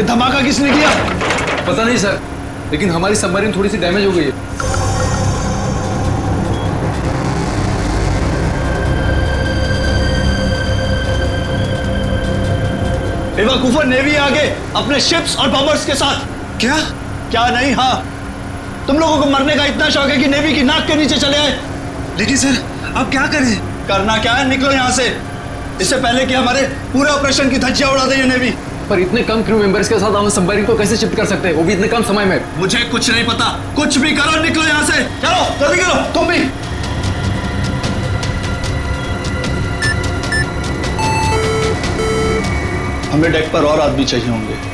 ये धमाका किसने किया? पता नहीं सर, लेकिन हमारी सबमरीन थोड़ी सी डैमेज हो गई है। बेवकूफा, नेवी आगे अपने शिप्स और बॉम्बर्स के साथ। क्या? क्या नहीं? हाँ, तुम लोगों को मरने का इतना शौक है कि नेवी की नाक के नीचे चले आए। लेकिन सर अब क्या करें? करना क्या है, निकलो यहाँ से, इससे पहले कि हमारे पूरे ऑपरेशन की धज्जियां उड़ा दे ये नेवी। पर इतने कम क्रू मेंबर्स के साथ हम सबमरीन को कैसे शिफ्ट कर सकते हैं, वो भी इतने कम समय में? मुझे कुछ नहीं पता, कुछ भी करो, निकलो यहाँ से। चलो जल्दी करो, तुम भी। हमें डेक पर और आदमी चाहिए होंगे।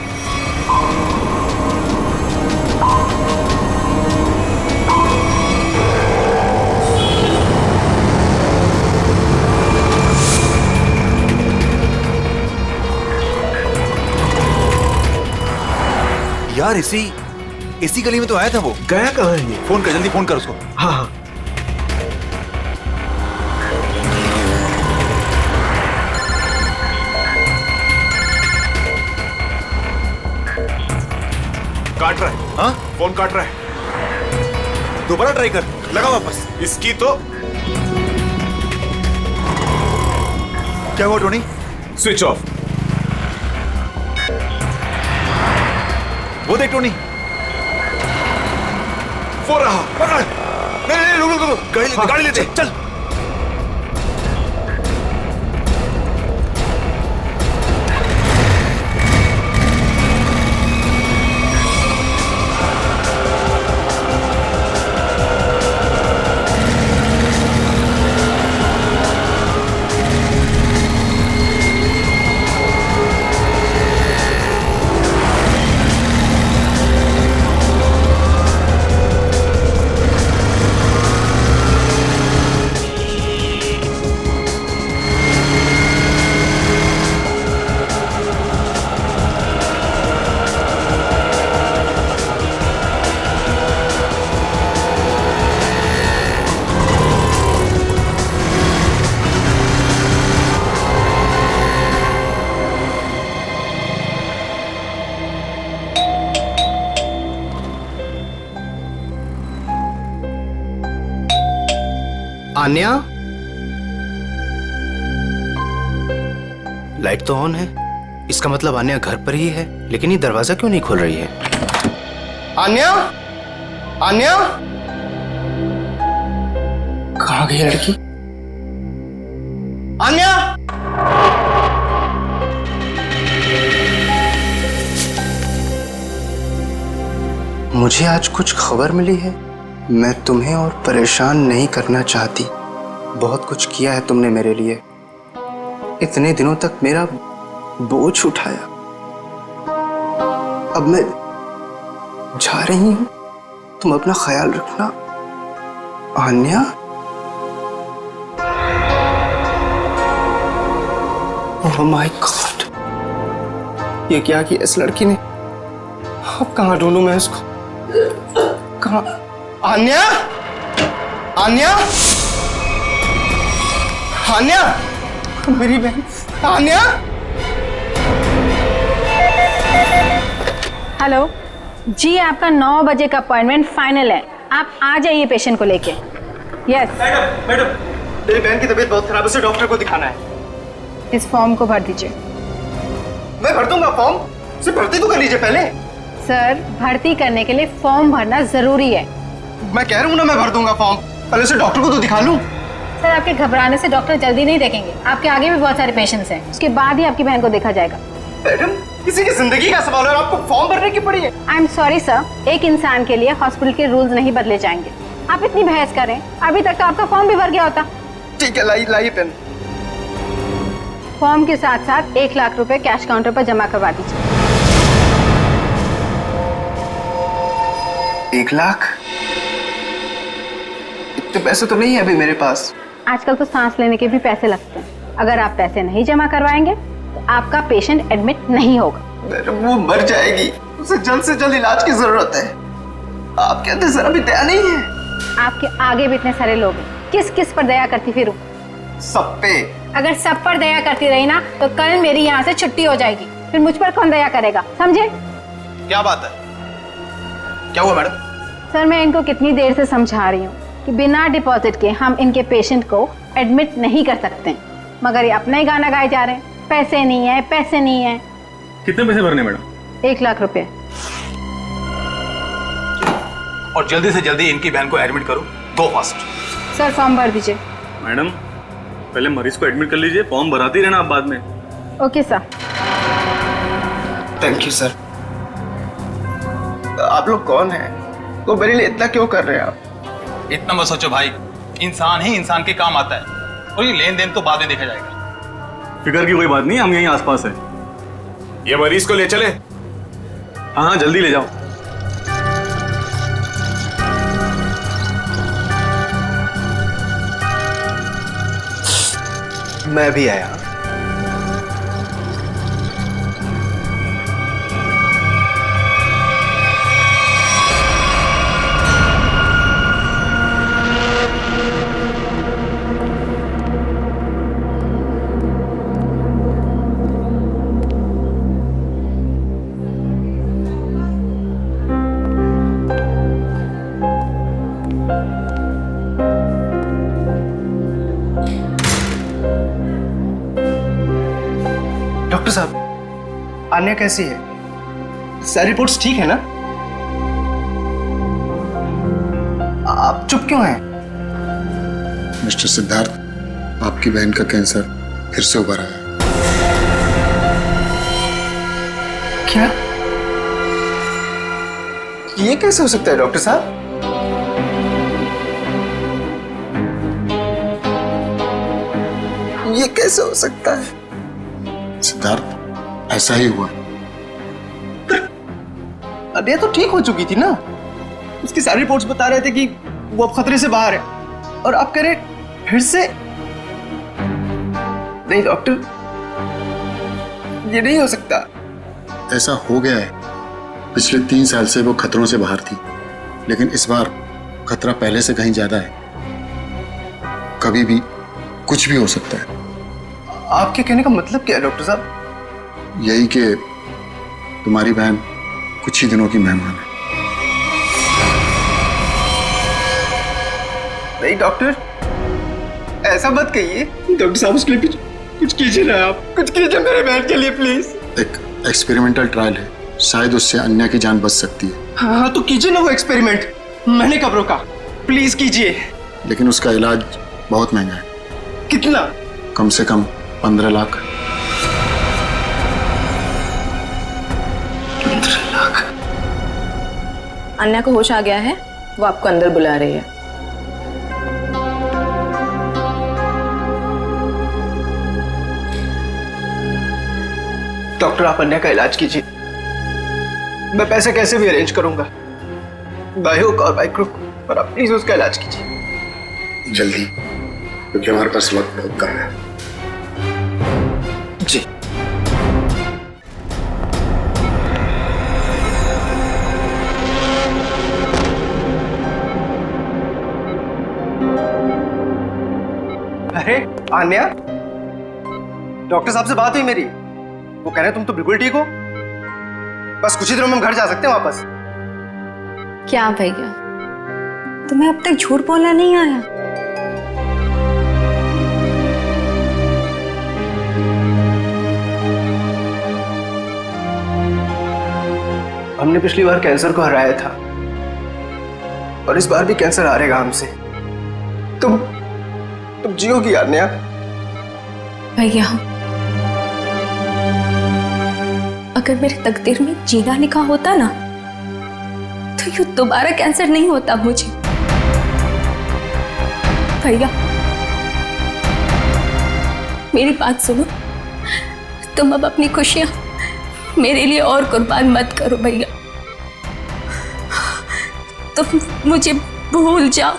यार इसी गली में तो आया था वो। गया कहाँ है ये? फोन कर, जल्दी फोन कर उसको। हाँ हाँ। काट रहा है। हाँ, फोन काट रहा है। दोबारा ट्राई कर, लगा वापस। इसकी तो क्या हुआ टोनी? Switch off. वो देख टोनी, वो रहा। पकड़। नहीं, रुक, गाड़ी लेते, चल। आन्या, लाइट तो ऑन है, इसका मतलब आन्या घर पर ही है, लेकिन ये दरवाजा क्यों नहीं खोल रही है? आन्या, आन्या, कहाँ गई लड़की? आन्या, मुझे आज कुछ खबर मिली है। मैं तुम्हें और परेशान नहीं करना चाहती। बहुत कुछ किया है तुमने मेरे लिए, इतने दिनों तक मेरा बोझ उठाया। अब मैं जा रही हूं, तुम अपना ख्याल रखना। आन्या, ओह माय गॉड, ये क्या किया इस लड़की ने? अब कहाँ ढूंढूं मैं इसको? कहाँ? आन्या, आन्या, आन्या, मेरी बहन आन्या। हेलो जी, आपका 9 बजे का अपॉइंटमेंट फाइनल है, आप आ जाइए पेशेंट को लेके। यस मैडम, मेरी बहन की तबीयत बहुत खराब है, उसे डॉक्टर को दिखाना है। इस फॉर्म को भर दीजिए। मैं भर दूंगा फॉर्म, उसे भर्ती तो कर लीजिए पहले। सर, भर्ती करने के लिए फॉर्म भरना जरूरी है। मैं कह रहा हूँ ना, मैं भर दूंगा फॉर्म, पहले उसे डॉक्टर को तो दिखा लूं। सर, आपके घबराने से डॉक्टर जल्दी नहीं देखेंगे, आपके आगे भी बहुत सारे पेशेंट्स हैं, उसके बाद ही आपकी बहन को देखा जाएगा। मैडम, किसी की जिंदगी का सवाल है, आपको फॉर्म भरने की पड़ी है। आई एम सॉरी सर, एक इंसान के लिए हॉस्पिटल के रूल्स नहीं बदले जाएंगे। आप इतनी बहस करें, अभी तक तो आपका फॉर्म भी भर गया होता। ठीक है, लाइए पेन। फॉर्म के साथ साथ 1 लाख रुपए कैश काउंटर पर जमा करवा दीजिए। 1 लाख? इतने पैसे तो नहीं है अभी मेरे पास। आजकल तो सांस लेने के भी पैसे लगते हैं, अगर आप पैसे नहीं जमा करवाएंगे तो आपका पेशेंट एडमिट नहीं होगा। वो मर जाएगी, उसे जल्द से जल्द इलाज की जरूरत है। आपके अंदर जरा भी दया नहीं है? आपके आगे भी इतने सारे लोग हैं, किस किस पर दया करती फिरूं? सब पे। अगर सब पर दया करती रही ना तो कल मेरी यहाँ से छुट्टी हो जाएगी। फिर मुझ पर कौन दया करेगा, समझे? क्या बात है? क्या हुआ मैडम? सर, मैं इनको कितनी देर से समझा रही हूँ कि बिना डिपॉजिट के हम इनके पेशेंट को एडमिट नहीं कर सकते, मगर ये अपना ही गाना गाए जा रहे हैं, पैसे नहीं है, पैसे नहीं है। कितने पैसे भरने मैडम? 1 लाख रुपए। और जल्दी से जल्दी इनकी बहन को एडमिट करो, गो फास्ट। सर, फॉर्म भर दीजिए। मैडम पहले मरीज को एडमिट कर लीजिए, फॉर्म भराती रहना आप बाद में। Okay sir. Thank you sir. आप लोग कौन हैं? वो मेरे लिए इतना क्यों कर रहे हैं आप? इतना मत सोचो भाई, इंसान ही इंसान के काम आता है, और ये लेन देन तो बाद में देखा जाएगा। फिक्र की कोई बात नहीं, हम यहीं आसपास है। ये मरीज को ले चले। हाँ हाँ, जल्दी ले जाओ। मैं भी आया। डॉक्टर साहब, आन्या कैसी है? सारी रिपोर्ट्स ठीक है ना? आप चुप क्यों हैं? मिस्टर सिद्धार्थ, आपकी बहन का कैंसर फिर से उभर आया है। क्या? ये कैसे हो सकता है डॉक्टर साहब? ये कैसे हो सकता है? सिद्धार्थ, ऐसा ही हुआ। अब ये तो ठीक हो चुकी थी ना? उसकी सारी रिपोर्ट्स बता रहे थे कि वो अब खतरे से बाहर है, और आप कह रहे फिर से? नहीं डॉक्टर, ये नहीं हो सकता। ऐसा हो गया है। पिछले 3 साल से वो खतरों से बाहर थी, लेकिन इस बार खतरा पहले से कहीं ज्यादा है। कभी भी कुछ भी हो सकता है। आपके कहने का मतलब क्या है डॉक्टर साहब? यही कि तुम्हारी बहन कुछ ही दिनों की मेहमान है। नहीं डॉक्टर, ऐसा मत कहिए। डॉक्टर साहब, उसके लिए कुछ कीजिए ना, आप कुछ कीजिए मेरे बहन के लिए प्लीज। एक एक्सपेरिमेंटल ट्रायल है, शायद उससे अन्या की जान बच सकती है। हाँ तो कीजिए ना वो एक्सपेरिमेंट। मैंने कब रोका? प्लीज कीजिए। लेकिन उसका इलाज बहुत महंगा है। कितना? कम से कम 15 लाख। 15 लाख? अन्या को होश आ गया है, वो आपको अंदर बुला रही है। डॉक्टर, आप अन्या का इलाज कीजिए। मैं पैसे कैसे भी अरेंज करूंगा, बाय हुक और बाय क्रुक, पर आप प्लीज उसका इलाज कीजिए जल्दी, क्योंकि हमारे पास वक्त बहुत कम है। जी। अरे आन्या, डॉक्टर साहब से बात हुई मेरी, वो कह रहे तुम तो बिल्कुल ठीक हो, बस कुछ ही दिनों में हम घर जा सकते हैं वापस। क्या भैया, तुम्हें अब तक झूठ बोलना नहीं आया? हमने पिछली बार कैंसर को हराया था, और इस बार भी कैंसर हारेगा हमसे। तुम जियोगी आन्या। भैया, अगर मेरे तकदीर में जीना लिखा होता ना, तो यूं दोबारा कैंसर नहीं होता मुझे। भैया, मेरी बात सुनो, तुम अब अपनी खुशियां मेरे लिए और कुर्बान मत करो भैया। तुम मुझे भूल जाओ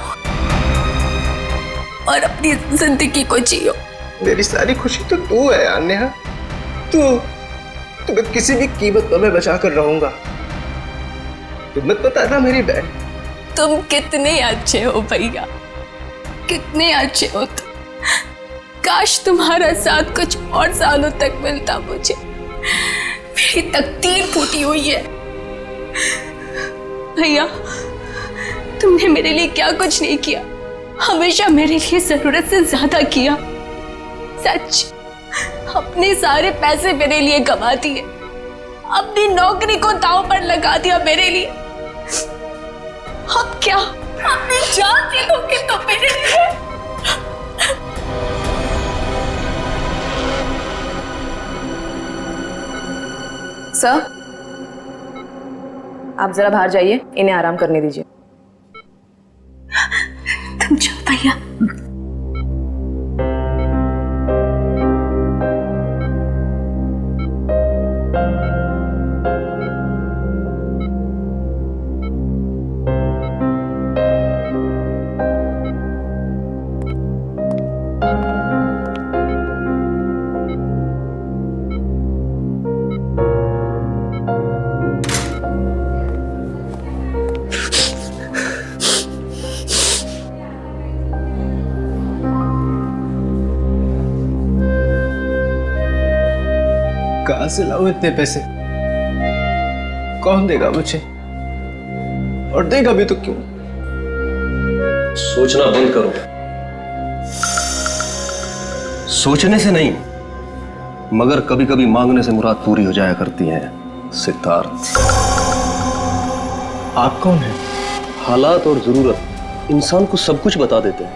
और अपनी जिंदगी को जियो। मेरी सारी खुशी तो तू है आन्या। तुम्हें किसी भी कीमत पर मैं बचा कर रहूंगा। तुम मत बताना मेरी बहन। तुम कितने अच्छे हो भैया, कितने अच्छे हो तुम। काश तुम्हारा साथ कुछ और सालों तक मिलता मुझे, मेरी तकदीर फूटी हुई है। भैया, तुमने मेरे लिए क्या कुछ नहीं किया, हमेशा मेरे लिए जरूरत से ज्यादा किया। सच, अपने सारे पैसे मेरे लिए कमा दिए, अपनी नौकरी को दांव पर लगा दिया मेरे लिए। अब क्या अपनी जान दे दोगे तो मेरे लिए? सर, आप जरा बाहर जाइए, इन्हें आराम करने दीजिए। तुम जाओ भैया। कहाँ से लाऊं इतने पैसे? कौन देगा मुझे? और देगा भी तो क्यों? सोचना बंद करो। सोचने से नहीं, मगर कभी कभी मांगने से मुराद पूरी हो जाया करती है सिद्धार्थ। आप कौन हैं? हालात और जरूरत इंसान को सब कुछ बता देते हैं।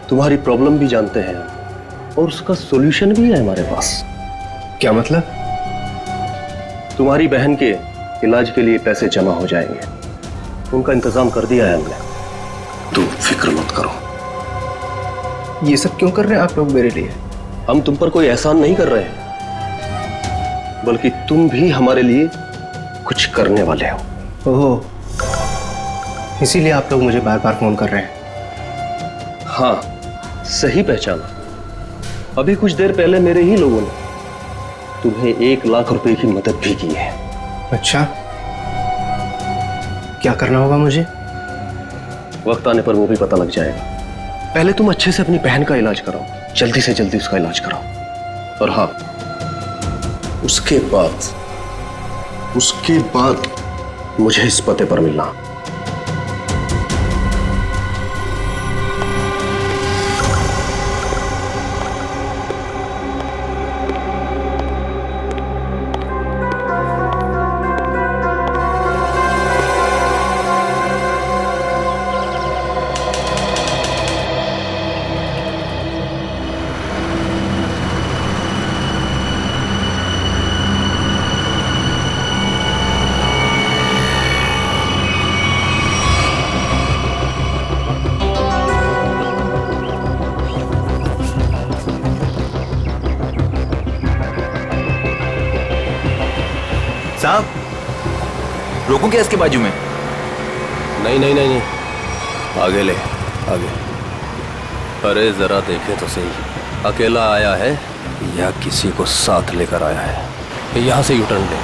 तुम्हारी प्रॉब्लम भी जानते हैं और उसका सॉल्यूशन भी है हमारे पास। क्या मतलब? तुम्हारी बहन के इलाज के लिए पैसे जमा हो जाएंगे, उनका इंतजाम कर दिया है हमने। तुम फिक्र मत करो। ये सब क्यों कर रहे हैं आप लोग मेरे लिए? हम तुम पर कोई एहसान नहीं कर रहे हैं, बल्कि तुम भी हमारे लिए कुछ करने वाले हो। ओह, इसीलिए आप लोग मुझे बार बार फोन कर रहे हैं। हाँ, सही पहचाना। अभी कुछ देर पहले मेरे ही लोगों ने तुम्हें 1 लाख रुपए की मदद भी की है। अच्छा, क्या करना होगा मुझे? वक्त आने पर वो भी पता लग जाएगा। पहले तुम अच्छे से अपनी बहन का इलाज कराओ, जल्दी से जल्दी उसका इलाज कराओ। और हाँ, उसके बाद मुझे इस पते पर मिलना। साहब, रोकूं क्या इसके बाजू में? नहीं, आगे ले, आगे। अरे जरा देखे तो सही, अकेला आया है या किसी को साथ लेकर आया है? यहां से यूटर्न ले।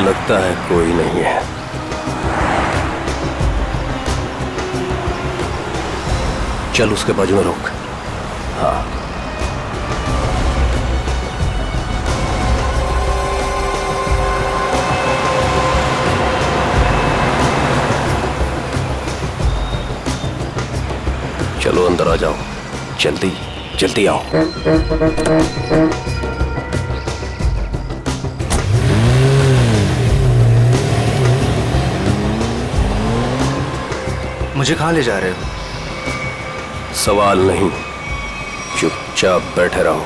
लगता है कोई नहीं है। चल उसके बाजू में रोक। हाँ, चलो अंदर आ जाओ, जल्दी जल्दी आओ। मुझे कहाँ ले जा रहे हो? सवाल नहीं, चुपचाप बैठे रहो।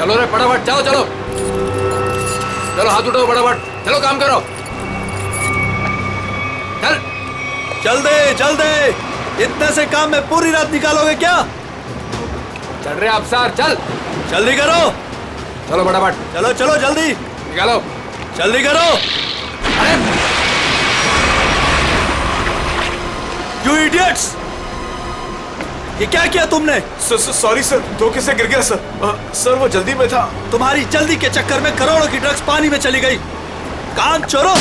चलो रे फटाफट, चलो चलो चलो, हाथ उठाओ फटाफट, चलो काम करो, चल चल दे, इतने से काम में पूरी रात निकालोगे क्या? चल रहे अफसर, चल जल्दी करो, चलो फटाफट, चलो चलो जल्दी निकालो, जल्दी करो। अरे यू इडियट्स, ये क्या किया तुमने? सॉरी सर, धोखे से गिर गया सर। सर वो जल्दी में था। तुम्हारी जल्दी के चक्कर में करोड़ों की ड्रग्स पानी में चली गई। काम चोरों।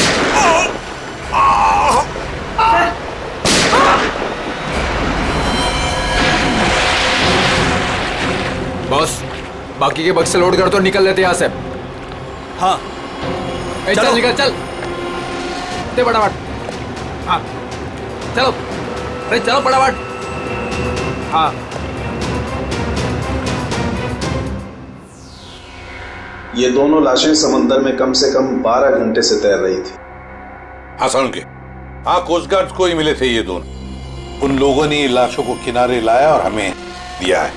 बॉस, बाकी के बक्से लोड कर तो निकल लेते यहाँ से। हाँ चल निकल, चल दे फटाफट। हाँ चलो, अरे चलो फटाफट। हाँ ये दोनों लाशें समंदर में कम से कम 12 घंटे से तैर रही थी। हाँ सुन के, हाँ कोस्ट गार्ड को ही मिले थे ये दोनों। उन लोगों ने लाशों को किनारे लाया और हमें दिया है।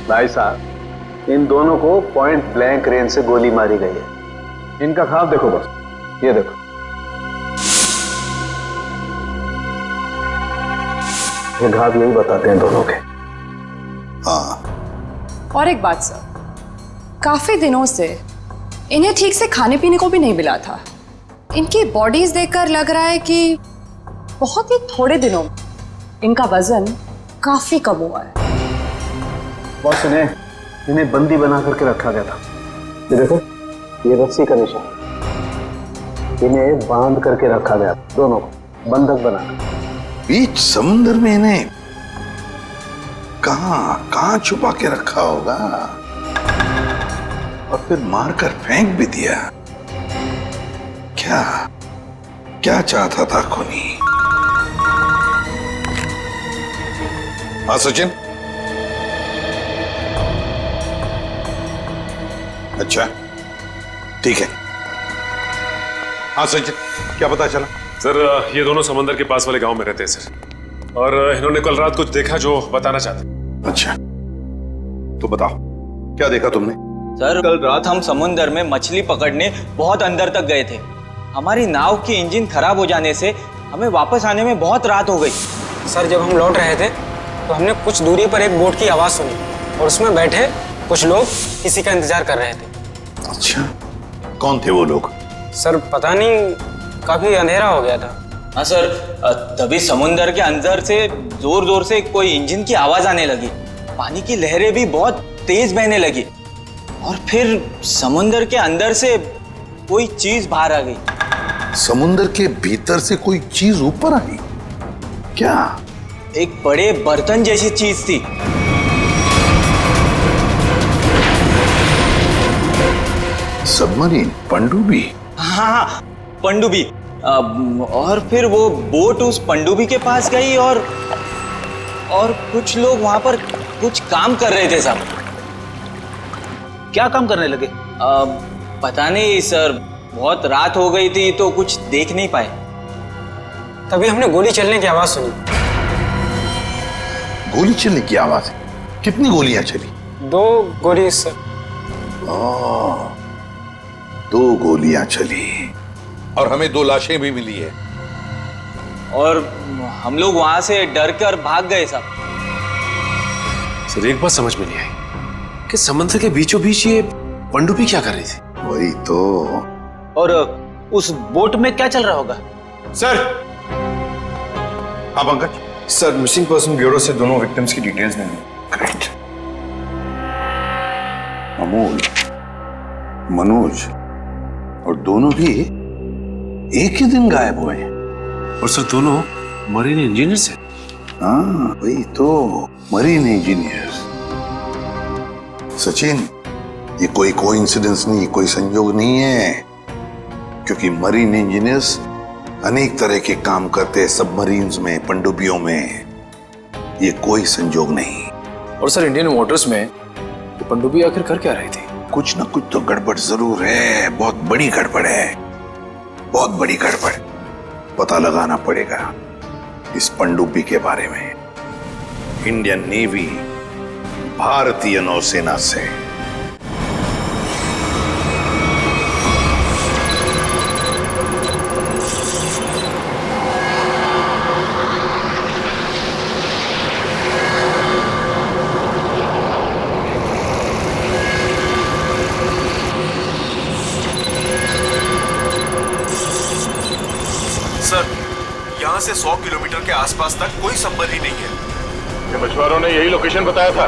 भाई साहब, इन दोनों को पॉइंट ब्लैंक रेंज से गोली मारी गई है। इनका ख्वाब देखो बस, ये देखो। ये घाव यही बताते हैं दोनों के। हाँ। और एक बात सर, काफी दिनों से इन्हें ठीक से खाने पीने को भी नहीं मिला था। इनकी बॉडीज देखकर लग रहा है कि बहुत ही थोड़े दिनों में इनका वजन काफी कम हुआ है। बॉस, इन्हें बंदी बना करके रखा गया था। ये देखो, ये रस्सी का निशान। इन्हें बांध करके रखा गया, दोनों को बंधक बनाकर। बीच समुद्र में इन्हें कहां छुपा के रखा होगा और फिर मारकर फेंक भी दिया। क्या चाहता था खूनी? हाँ सचिन। अच्छा ठीक है। हाँ सचिन, क्या पता चला? सर ये दोनों समंदर के पास वाले गांव में रहते हैं सर, और इन्होंने कल रात कुछ देखा जो बताना चाहते। अच्छा तो बताओ, क्या देखा तुमने? सर कल रात हम समुंदर में मछली पकड़ने बहुत अंदर तक गए थे। हमारी नाव की इंजन खराब हो जाने से हमें वापस आने में बहुत रात हो गई। सर जब हम लौट रहे थे तो हमने कुछ दूरी पर एक बोट की आवाज सुनी और उसमें बैठे कुछ लोग किसी का इंतजार कर रहे थे। अच्छा, कौन थे वो लोग? सर पता नहीं, काफी अंधेरा हो गया था। हाँ सर, तभी समुंदर के अंदर से जोर जोर से कोई इंजन की आवाज आने लगी। पानी की लहरें भी बहुत तेज बहने लगी और फिर समुंदर के अंदर से कोई चीज बाहर आ गई। समुंदर के भीतर से कोई चीज ऊपर आई? क्या? एक बड़े बर्तन जैसी चीज थी। सबमरीन, पनडुब्बी? हाँ पनडुब्बी। और फिर वो बोट उस पनडुब्बी के पास गई और कुछ लोग वहां पर कुछ काम कर रहे थे साहब। क्या काम करने लगे? पता नहीं सर, बहुत रात हो गई थी तो कुछ देख नहीं पाए। तभी हमने गोली चलने की आवाज सुनी। गोली चलने की आवाज? कितनी गोलियां चली? 2 गोली सर। 2 गोलियां चली और हमें 2 लाशें भी मिली है। और हम लोग वहां से डर कर भाग गए साहब। सर एक बात समझ में नहीं आई कि समुद्र के बीचों बीच ये पनडुब्बी क्या कर रही थी? वही तो। और उस बोट में क्या चल रहा होगा? सर। हाँ Pankaj. Sir missing person bureau से दोनों विक्टिम्स की डिटेल्स मिली। ग्रेट। अमोल, मनोज और दोनों भी एक ही दिन गायब हुए हैं। और सर दोनों मरीन इंजीनियर्स हैं। हाँ वही तो, मरीन इंजीनियर्स। सचिन, ये कोई कोइंसिडेंस नहीं, कोई संयोग नहीं है, क्योंकि मरीन इंजीनियर्स अनेक तरह के काम करते हैं सबमरीन्स में, पनडुब्बियों में। ये कोई संयोग नहीं। और सर इंडियन वाटर्स में तो पनडुब्बी आखिर कर क्या रही थी? कुछ ना कुछ तो गड़बड़ जरूर है, बहुत बड़ी गड़बड़ है, बहुत बड़ी गड़बड़। पता लगाना पड़ेगा इस पनडुब्बी के बारे में। इंडियन नेवी, भारतीय नौसेना से आसपास तक कोई संबंध ही नहीं है। ये मछुआरों ने यही लोकेशन बताया था।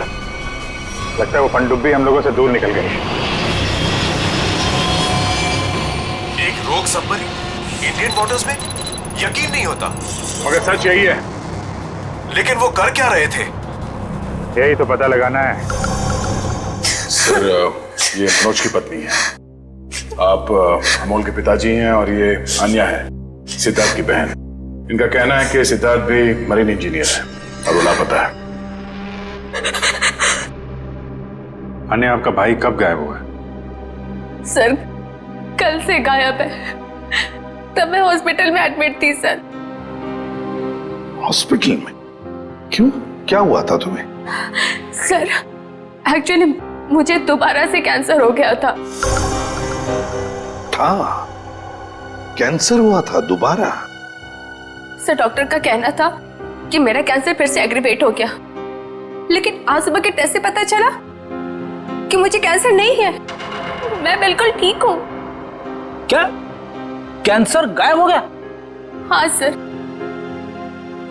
लगता है वो पनडुब्बी हम लोगों से दूर निकल गई। एक रोग सबमरीन इंडियन वाटर्स में, यकीन नहीं होता। मगर सच यही है। लेकिन वो कर क्या रहे थे? यही तो पता लगाना है। सर, ये मनोज की पत्नी है। आप अमोल के पिताजी हैं और ये अन्या है, सिद्धार्थ की बहन। इनका कहना है कि सिद्धार्थ भी मरीन इंजीनियर है और वो लापता है। अन्या, आपका भाई कब गायब हुआ? सर, कल से गायब है। तब मैं हॉस्पिटल में एडमिट थी सर। हॉस्पिटल में? क्यों, क्या हुआ था तुम्हें? सर, एक्चुअली मुझे दोबारा से कैंसर हो गया था। कैंसर हुआ था दोबारा? सर, डॉक्टर का कहना था कि मेरा कैंसर फिर से एग्रीवेट हो गया, लेकिन आज सुबह के टेस्ट से पता चला कि मुझे कैंसर नहीं है। मैं बिल्कुल ठीक हूँ। क्या कैंसर गायब हो गया? हाँ सर,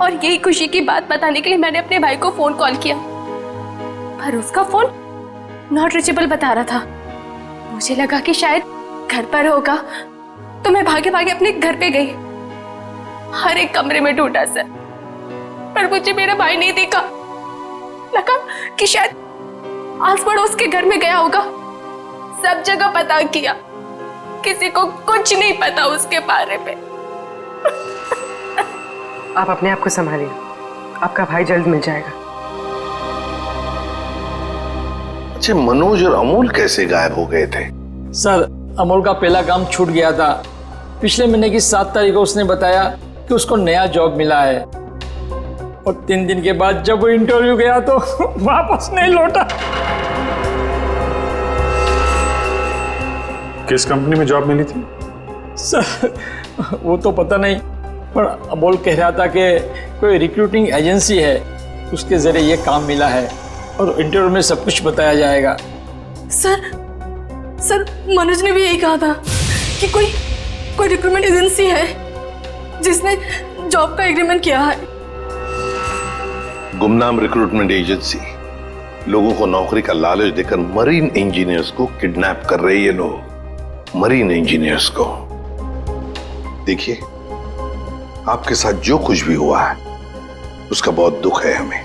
और यही खुशी की बात बताने के लिए मैंने अपने भाई को फोन कॉल किया, पर उसका फोन नॉट रीचेबल बता रहा था। मुझे लगा कि शायद घर पर होगा, तो मैं भागे भागे अपने घर पे गई। हर एक कमरे में ढूंढा सर, पर मुझे मेरा भाई नहीं दिखा। लगा कि शायद आस पड़ोस के घर में गया होगा। सब जगह पता किया, किसी को कुछ नहीं पता उसके बारे में। आप अपने आप को संभालिए, आपका भाई जल्द मिल जाएगा। अच्छा, मनोज और अमोल कैसे गायब हो गए थे? सर, अमोल का पहला काम छूट गया था। पिछले महीने की 7 तारीख को उसने बताया कि उसको नया जॉब मिला है, और 3 दिन के बाद जब वो इंटरव्यू गया तो वापस नहीं लौटा। किस कंपनी में जॉब मिली थी? सर, वो तो पता नहीं, पर अमोल कह रहा था कि कोई रिक्रूटिंग एजेंसी है, उसके जरिए ये काम मिला है और इंटरव्यू में सब कुछ बताया जाएगा। सर, मनोज ने भी यही कहा था कि कोई रिक्रूटमेंट एजेंसी है जिसने जॉब का एग्रीमेंट किया है। गुमनाम रिक्रूटमेंट एजेंसी लोगों को नौकरी का लालच देकर मरीन इंजीनियर्स को किडनैप कर रहे हैं। ये लोग मरीन इंजीनियर्स को। देखिए, आपके साथ जो कुछ भी हुआ है उसका बहुत दुख है हमें।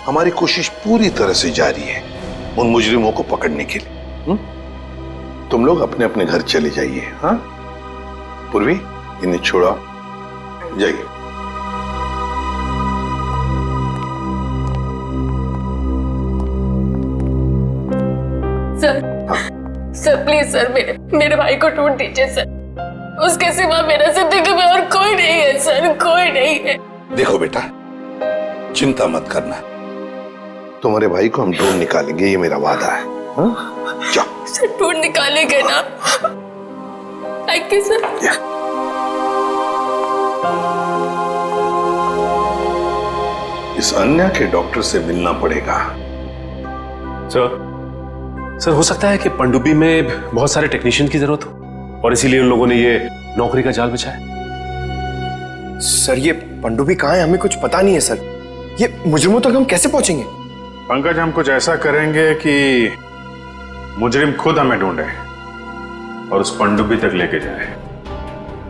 हमारी कोशिश पूरी तरह से जारी है उन मुजरिमों को पकड़ने के लिए। तुम लोग अपने अपने घर चले जाइए। हाँ पूर्वी, इन्हें छोड़ो, जाइए। सर प्लीज सर, मेरे भाई को ढूंढ दीजिए सर। उसके सिवा मेरा जिंदगी में और कोई नहीं है सर, कोई नहीं है। देखो बेटा, चिंता मत करना, तुम्हारे भाई को हम ढूंढ निकालेंगे, ये मेरा वादा है। जाओ सर, ढूंढ निकालेंगे ना? Thank you sir. इस अन्या के डॉक्टर से मिलना पड़ेगा। सर, हो सकता है कि पनडुब्बी में बहुत सारे टेक्नीशियन की जरूरत हो और इसीलिए उन लोगों ने ये नौकरी का जाल बिछाया। सर, ये पनडुब्बी कहाँ है हमें कुछ पता नहीं है सर। ये मुजरिमों तक हम कैसे पहुंचेंगे? पंकज, हम कुछ ऐसा करेंगे कि मुजरिम खुद हमें ढूंढे और उस पनडुब्बी तक लेके जाए।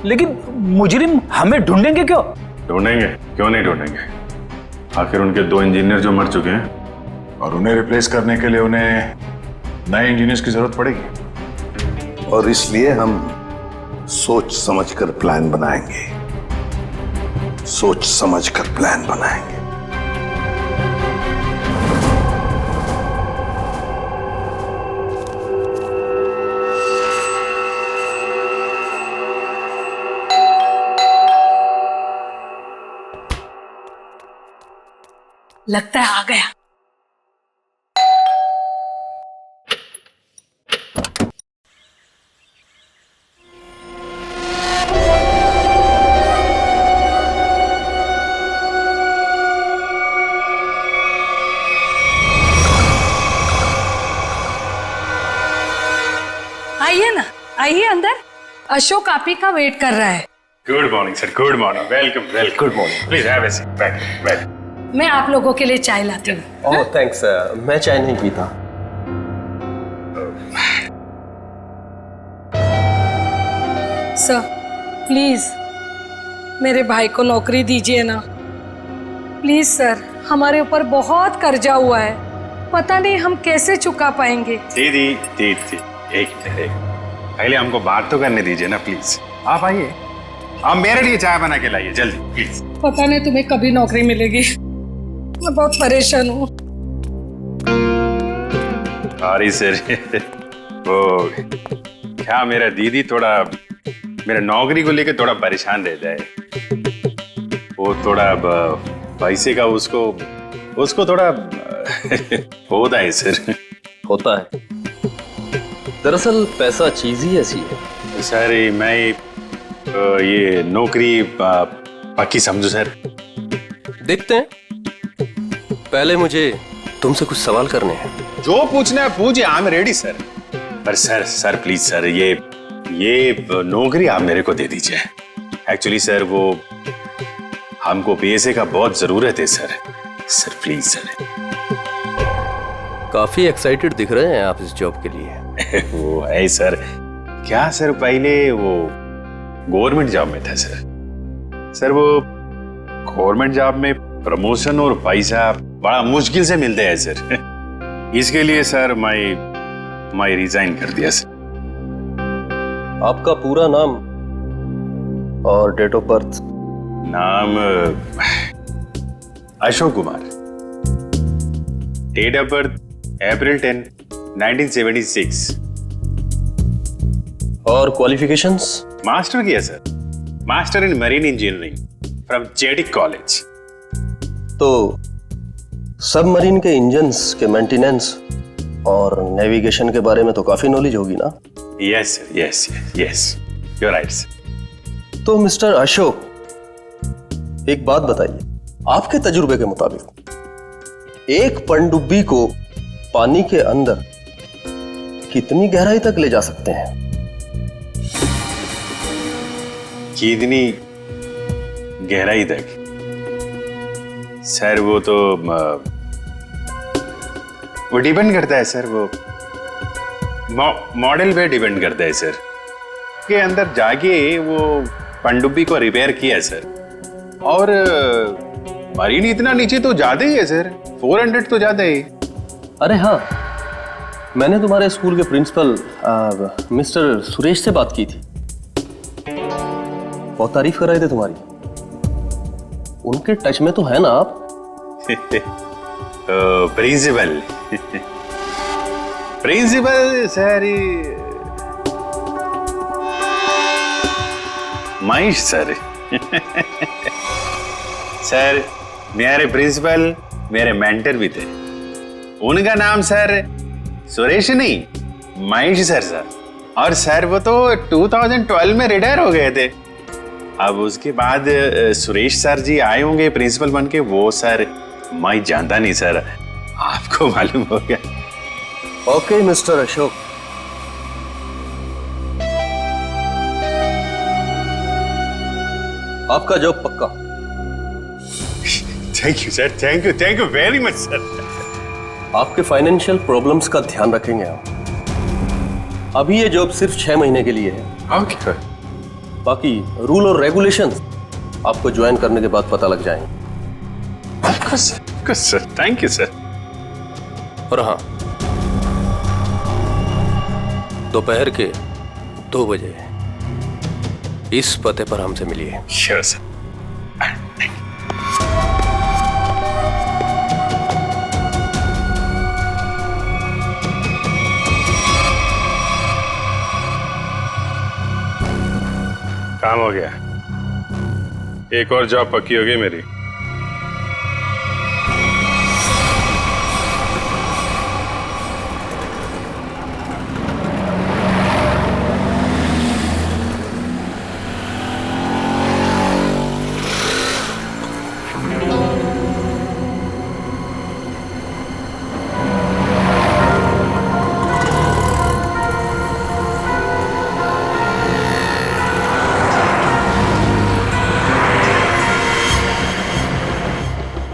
लेकिन मुजरिम हमें ढूंढेंगे क्यों? ढूंढेंगे, क्यों नहीं ढूंढेंगे। आखिर उनके 2 इंजीनियर जो मर चुके हैं और उन्हें रिप्लेस करने के लिए उन्हें नए इंजीनियर्स की जरूरत पड़ेगी। और इसलिए हम सोच समझकर प्लान बनाएंगे, सोच समझकर प्लान बनाएंगे। लगता है आ गया। आइए ना, आइए अंदर। अशोक आप ही का वेट कर रहा है। Good morning sir, good morning, welcome welcome. Good morning, please have a seat, बैठ। मैं आप लोगों के लिए चाय लाती हूँ। ओह थैंक्स, मैं चाय नहीं पीता। सर प्लीज मेरे भाई को नौकरी दीजिए ना, प्लीज सर। हमारे ऊपर बहुत कर्जा हुआ है, पता नहीं हम कैसे चुका पाएंगे। दीदी एक मिनट, पहले हमको बात तो करने दीजिए ना प्लीज। आप आइए, आप मेरे लिए चाय बना के लाइए जल्दी प्लीज। पता नहीं तुम्हें कभी नौकरी मिलेगी, मैं बहुत परेशान हूँ। सॉरी सर, वो क्या मेरा दीदी थोड़ा मेरा नौकरी को लेकर थोड़ा परेशान रहता है। वो थोड़ा पैसे का उसको थोड़ा होता है सर। होता है, दरअसल पैसा चीज ही ऐसी है। सर मैं ये नौकरी पक्की समझू सर। देखते हैं, पहले मुझे तुमसे कुछ सवाल करने हैं। जो पूछना है पूछिए, आई एम रेडी सर। पर सर प्लीज सर, ये नौकरी आप मेरे को दे दीजिए। एक्चुअली सर वो हमको पैसे का बहुत जरूरत है सर प्लीज सर। काफी एक्साइटेड दिख रहे हैं आप इस जॉब के लिए। वो है सर, क्या सर पहले वो गवर्नमेंट जॉब में था सर वो गवर्नमेंट जॉब में प्रमोशन और पैसा बड़ा मुश्किल से मिलते हैं सर। इसके लिए सर मैं रिजाइन कर दिया सर। आपका पूरा नाम और डेट ऑफ बर्थ? नाम Ashok Kumar, date of birth April 10, 1976। और क्वालिफिकेशंस? मास्टर किया sir, master in marine engineering from जेडिक कॉलेज। तो सबमरीन के इंजन्स के मेंटेनेंस और नेविगेशन के बारे में तो काफी नॉलेज होगी ना? Yes you right sir. तो मिस्टर अशोक, एक बात बताइए, आपके तजुर्बे के मुताबिक एक पनडुब्बी को पानी के अंदर कितनी गहराई तक ले जा सकते हैं? कितनी गहराई तक? सर वो तो वो डिपेंड करता है सर, वो मॉडल पे डिपेंड करता है सर। के अंदर जाके वो पनडुब्बी को रिपेयर किया सर, और मरीन इतना नीचे तो ज्यादा ही है सर, 400 तो ज्यादा ही। अरे हाँ, मैंने तुम्हारे स्कूल के प्रिंसिपल मिस्टर सुरेश से बात की थी, बहुत तारीफ कर रहे थे तुम्हारी। उनके टच में तो है ना आप? Principal sir, Mahesh sir. Sir मेरे प्रिंसिपल मेरे मेंटर भी थे, उनका नाम सर सुरेश नहीं महेश सर। और सर वो तो 2012 में रिटायर हो गए थे। अब उसके बाद सुरेश सर जी आए होंगे प्रिंसिपल बन के, वो सर मैं जानता नहीं सर, आपको मालूम हो गया। ओके मिस्टर अशोक, आपका जॉब पक्का। Thank you sir, thank you very much sir. आपके फाइनेंशियल प्रॉब्लम्स का ध्यान रखेंगे हम। अभी ये जॉब सिर्फ 6 महीने के लिए है। ओके। बाकी रूल और रेगुलेशंस आपको ज्वाइन करने के बाद पता लग जाएंगे। Sir thank you sir. और हाँ, दोपहर के 2 बजे इस पते पर हमसे मिलिए। Sure sir. काम हो गया, एक और जॉब पक्की हो गई मेरी।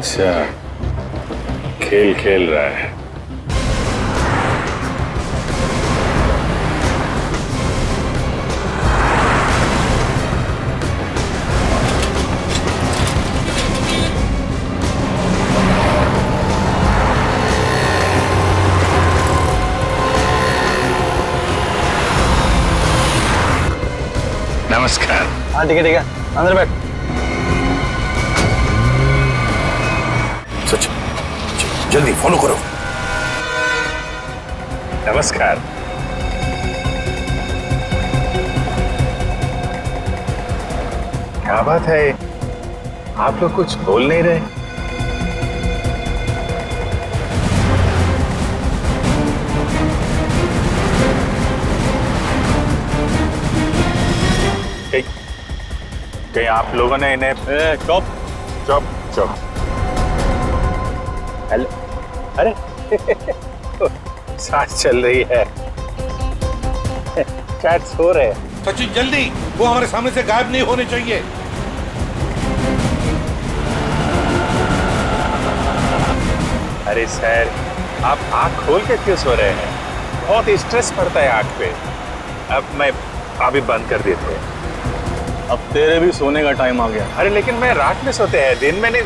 अच्छा, खेल खेल रहा है। नमस्कार। हाँ ठीक है अंदर बैठ। सच, जल्दी फॉलो करो। नमस्कार। क्या बात है, आप लोग कुछ बोल नहीं रहे? कहीं आप लोगों ने इन्हें चुप चुप चुप। हेलो, अरे सांस चल रही है, चैट्स हो रहे हैं। सचिन जल्दी, वो हमारे सामने से गायब नहीं होने चाहिए। अरे सर, आप आंख खोल के क्यों सो रहे हैं? बहुत स्ट्रेस पड़ता है आंख पे। अब मैं अभी बंद कर देते हैं। अब तेरे भी सोने का टाइम आ गया। अरे लेकिन मैं रात में सोते हैं, दिन में नहीं।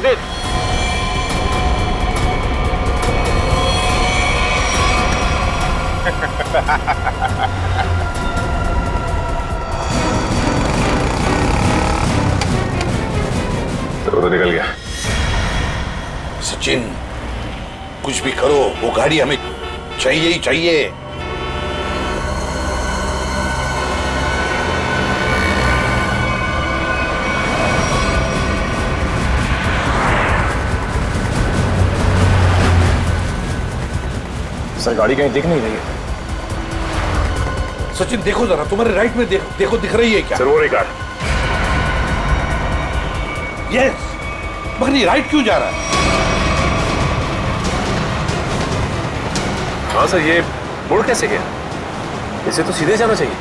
तो निकल गया। सचिन, कुछ भी करो, वो गाड़ी हमें चाहिए ही चाहिए। सर, गाड़ी कहीं दिख नहीं रही है। सचिन देखो जरा, तुम्हारे राइट में देखो दिख रही है क्या? सर, वो रिकॉर्ड। यस, मगर ये राइट क्यों जा रहा है? हाँ सर, ये मुड़ कैसे गया? इसे तो सीधे जाना चाहिए,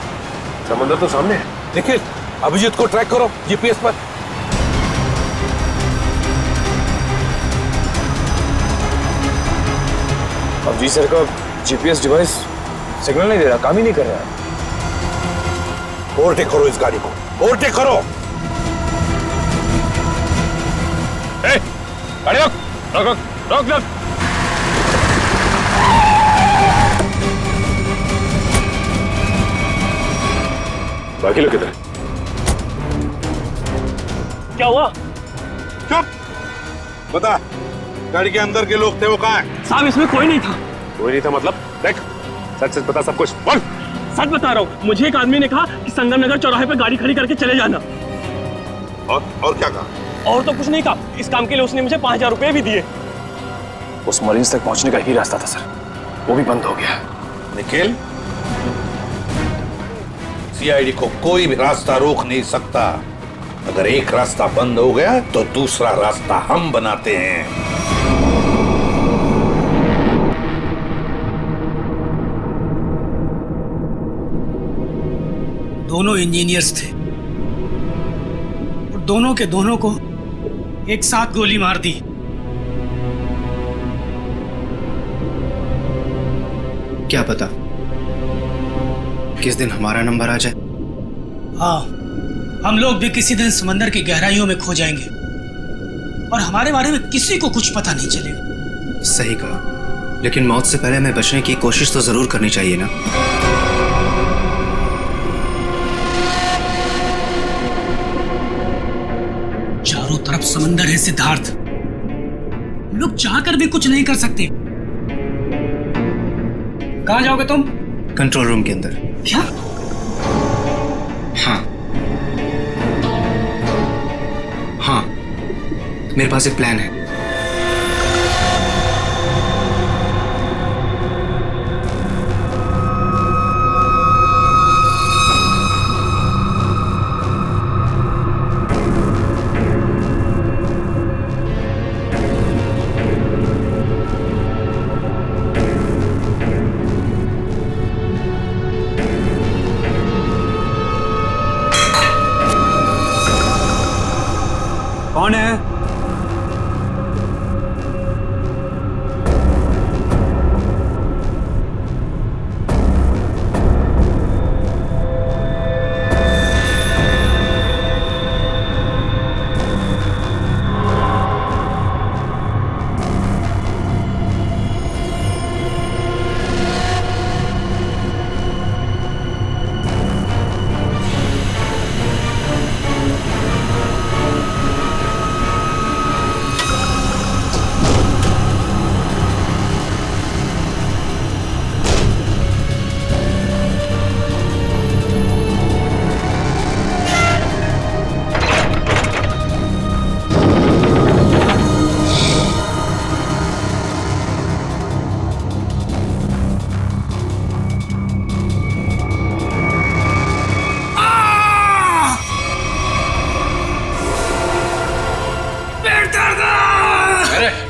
समंदर तो सामने है। देखिए, अभिजीत को ट्रैक करो जीपीएस पर। अब जी सर का जीपीएस डिवाइस सिग्नल नहीं दे रहा, काम ही नहीं कर रहा है। ओवरटेक करो इस गाड़ी को, ओवरटेक करो। गाड़ी रोक रोक रोक रोक रोक। बाकी लोग किधर? क्या हुआ? चुप, बता, गाड़ी के अंदर के लोग थे वो कहाँ हैं? साहब, इसमें कोई नहीं था। कोई नहीं था मतलब? देख, सच सच बता, सब कुछ बोल। सच बता रहा हूँ, मुझे एक आदमी ने कहा कि संगम नगर चौराहे पे गाड़ी खड़ी करके चले जाना। और क्या कहा? और तो कुछ नहीं कहा। इस काम के लिए उसने मुझे 5000 रुपए भी दिए। उस मरीज तक पहुंचने का ही रास्ता था सर, वो भी बंद हो गया। निखिल, सीआईडी को कोई भी रास्ता रोक नहीं सकता। अगर एक रास्ता बंद हो गया तो दूसरा रास्ता हम बनाते हैं। दोनों इंजीनियर्स थे और दोनों के दोनों को एक साथ गोली मार दी। क्या पता किस दिन हमारा नंबर आ जाए। हाँ, हम लोग भी किसी दिन समंदर की गहराइयों में खो जाएंगे और हमारे बारे में किसी को कुछ पता नहीं चलेगा। सही कहा, लेकिन मौत से पहले हमें बचने की कोशिश तो जरूर करनी चाहिए ना। चारों तरफ समंदर है सिद्धार्थ, हम लोग चाहकर भी कुछ नहीं कर सकते। कहाँ जाओगे तुम? कंट्रोल रूम के अंदर। क्या? हाँ हाँ, मेरे पास एक प्लान है। कौन है?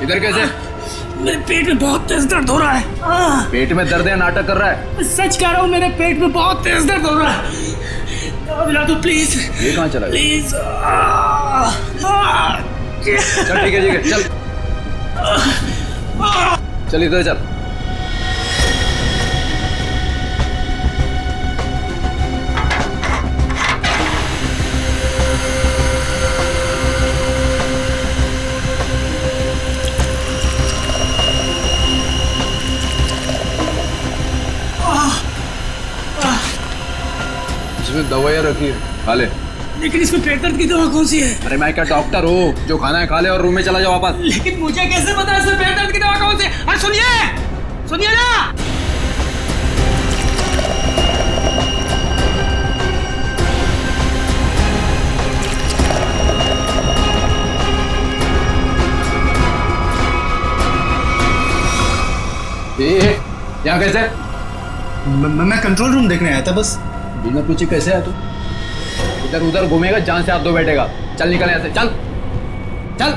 इधर कैसे? मेरे पेट में बहुत तेज दर्द हो रहा है। पेट में दर्द है, नाटक कर रहा है? सच कह रहा हूँ, मेरे पेट में बहुत तेज दर्द हो रहा है। दवा दिला दो प्लीज। ये कहाँ चला गया? प्लीज। चल ठीक है चल चल इधर चल। इसमें दवाइयाँ रखी है, खा ले। लेकिन इसमें पेट दर्द की दवा कौन सी है? अरे मैं क्या डॉक्टर हूँ? जो खाना है खा ले और रूम में चला जाओ वापस। लेकिन मुझे कैसे पता है इसमें पेट दर्द की दवा कौन सी है? अरे सुनिए ना। यहाँ कैसे? मैं कंट्रोल रूम देखने आया था बस। बिना पूछे कैसे है तू? इधर उधर घूमेगा, जान से हाथ धो बैठेगा। चल निकल यहाँ से, चल चल।